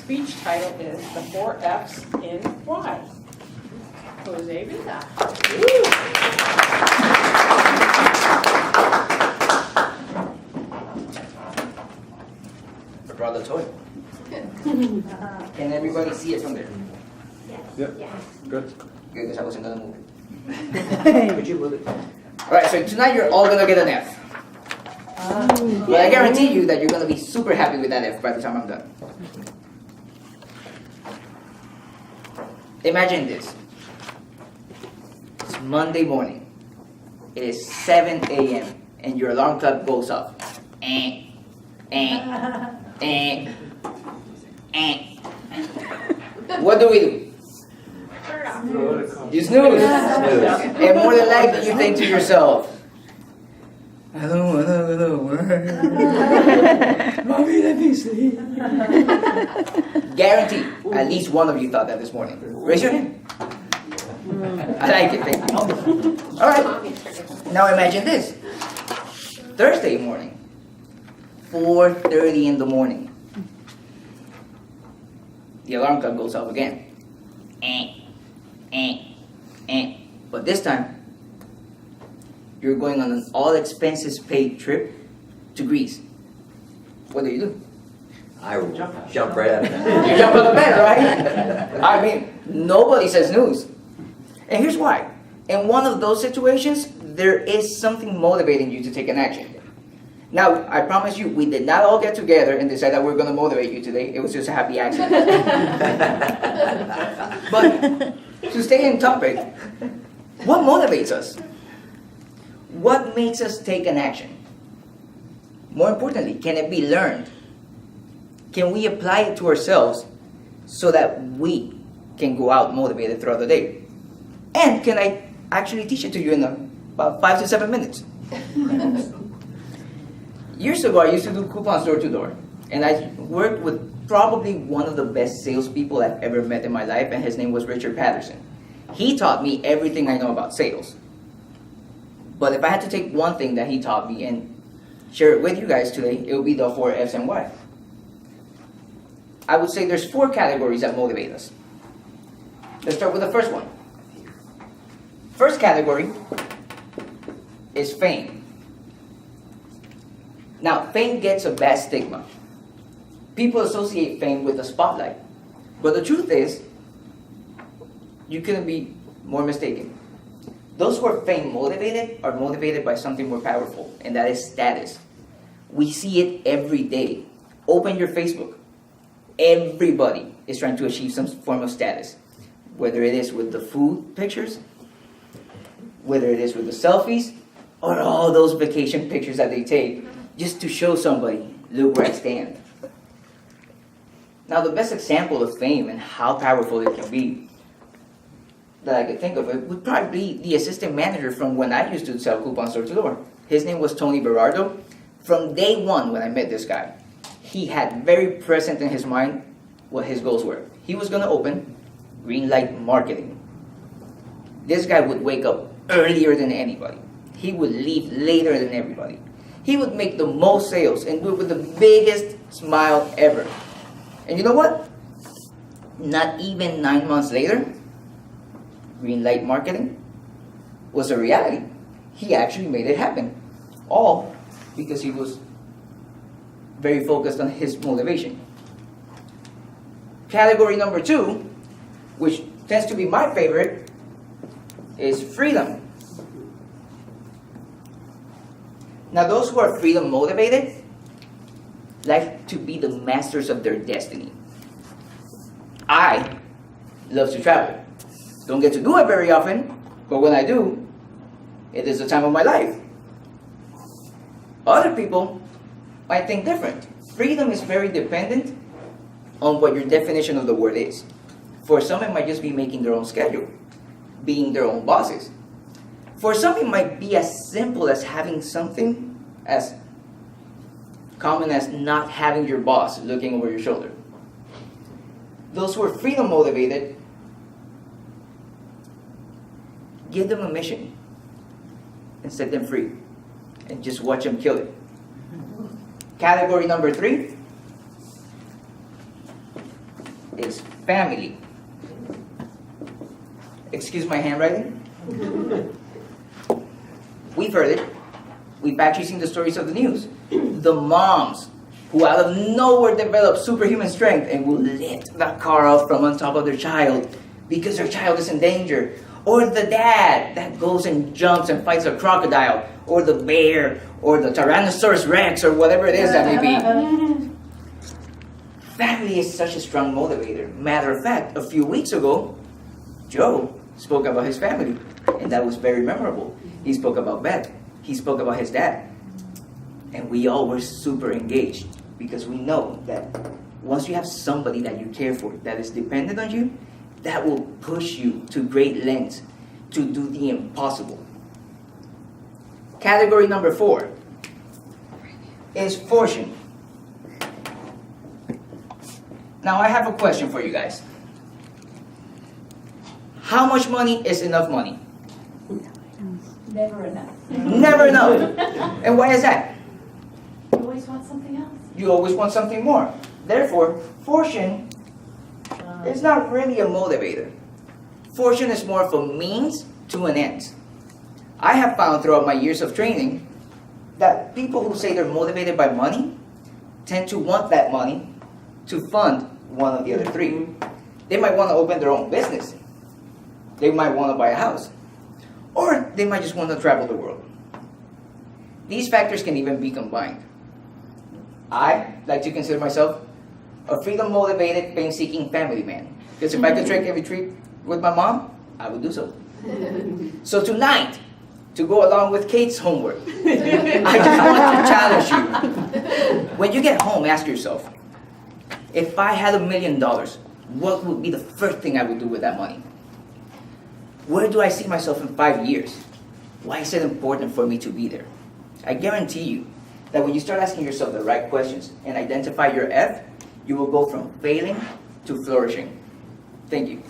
speech title is The 4 F's in Why. Jose Vida. I brought the toy. Can everybody see it from there? Yep. Good. Good, because I wasn't gonna move it. Could you move it? Alright, so tonight you're all gonna get an F. But I guarantee you that you're gonna be super happy with that F by the time I'm done. Imagine this. It's Monday morning. It is 7 a.m. and your alarm clock goes off. What do we do? You snooze. And more than likely you think to yourself, I don't want to go to work. Mommy, let me sleep. Guaranteed, at least one of you thought that this morning. Raise your hand. I like it, thank you. Alright, now imagine this. Thursday morning, 4:30 in the morning. The alarm clock goes off again. But this time, you're going on an all-expenses paid trip to Greece. What do? I will jump right out of bed. You jump out of bed, right? I mean, nobody says snooze. And here's why. In one of those situations, there is something motivating you to take an action. Now, I promise you, we did not all get together and decide that we're going to motivate you today. It was just a happy accident. But to stay in topic, what motivates us? What makes us take an action? More importantly, can it be learned? Can we apply it to ourselves so that we can go out motivated throughout the day? And can I actually teach it to you in about 5 to 7 minutes? Years ago, I used to do coupons door to door. And I worked with probably one of the best salespeople I've ever met in my life, and his name was Richard Patterson. He taught me everything I know about sales. But if I had to take one thing that he taught me and share it with you guys today, it would be the 4 F's and why. I would say there's 4 categories that motivate us. Let's start with the first one. First category is fame. Now, fame gets a bad stigma. People associate fame with the spotlight. But the truth is, you couldn't be more mistaken. Those who are fame motivated are motivated by something more powerful, and that is status. We see it every day. Open your Facebook. Everybody is trying to achieve some form of status. Whether it is with the food pictures, whether it is with the selfies, or all those vacation pictures that they take just to show somebody, look where I stand. Now, the best example of fame and how powerful it can be that I could think of it would probably be the assistant manager from when I used to sell coupons door to door. His name was Tony Berardo. From day one when I met this guy, he had very present in his mind what his goals were. He was going to open Green Light Marketing. This guy would wake up earlier than anybody. He would leave later than everybody. He would make the most sales and do it with the biggest smile ever. And you know what? Not even 9 months later, Green Light Marketing was a reality. He actually made it happen. All because he was very focused on his motivation. Category number 2, which tends to be my favorite, is freedom. Now, those who are freedom motivated like to be the masters of their destiny. I love to travel. Don't get to do it very often, but when I do, it is the time of my life. Other people might think different. Freedom is very dependent on what your definition of the word is. For some, it might just be making their own schedule, being their own bosses. For some, it might be as simple as having something as common as not having your boss looking over your shoulder. Those who are freedom motivated, give them a mission and set them free and just watch them kill it. Category number 3 is family. Excuse my handwriting? We've heard it. We've actually seen the stories of the news. The moms who out of nowhere develop superhuman strength and will lift the car up from on top of their child because their child is in danger. Or the dad that goes and jumps and fights a crocodile, or the bear, or the Tyrannosaurus Rex, or whatever it is that may be. Family is such a strong motivator. Matter of fact, a few weeks ago, Joe spoke about his family, and that was very memorable. He spoke about Beth. He spoke about his dad. And we all were super engaged because we know that once you have somebody that you care for that is dependent on you, that will push you to great lengths to do the impossible. Category number 4 is fortune. Now I have a question for you guys. How much money is enough money? Never enough. Never enough. And why is that? You always want something else. You always want something more. Therefore, fortune is not really a motivator. Fortune is more of a means to an end. I have found throughout my years of training that people who say they're motivated by money tend to want that money to fund one of the other three. They might want to open their own business. They might want to buy a house. Or they might just want to travel the world. These factors can even be combined. I like to consider myself a freedom-motivated, pain-seeking family man. Because if I could take every trip with my mom, I would do so. So tonight, to go along with Kate's homework, I just want to challenge you. When you get home, ask yourself, if I had $1 million, what would be the first thing I would do with that money? Where do I see myself in 5 years? Why is it important for me to be there? I guarantee you that when you start asking yourself the right questions and identify your F, you will go from failing to flourishing. Thank you.